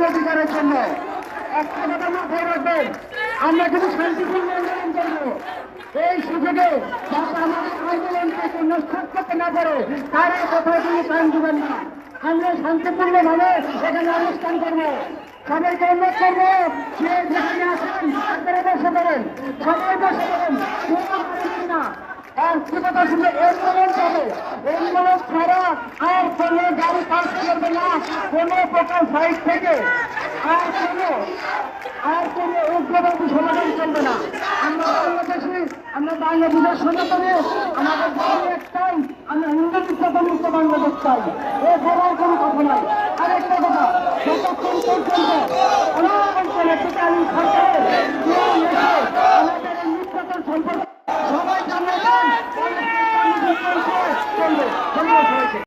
অধিকারের জন্য একটা কথা মাথায় রাখবেন, আমরা কিন্তু শান্তিপূর্ণ আন্দোলন করবো। এই সুযোগে যাতে আমাদের আন্দোলনকে নস্বাত করতে না পারে তারা কোথাও কিন্তু প্রাণ দিবেন না। আমরা শান্তিপূর্ণভাবে এখানে অনুষ্ঠান করবো। সবাইকে অনুরোধ করবো, যে যেখানে আসেন আপনারা বসে করেন, সবাই বসে করেন, না। আর কি কথা শুনলে এম্বুলেন্স হবে, এম্বুলেন্স ছাড়া আর কোনো গাড়ি পাস করবে না কোনো প্রকার সাইড থেকে, আর কোনো উগ্রবাদী সমাধান চলবে না। আমরা বাংলাদেশে, আমরা বাংলাদেশের সনাতনে আমাদের ধর্ম একটাই, আমরা হিন্দু মুক্ত বাংলাদেশ চাই। এছাড়া কোনো কথা নাই। আরেকটা কথা, যতক্ষণ পর্যন্ত আমাদের নির্যাতন সম্পর্কে সবাই জানাবেন, ধন্যবাদ সবাইকে।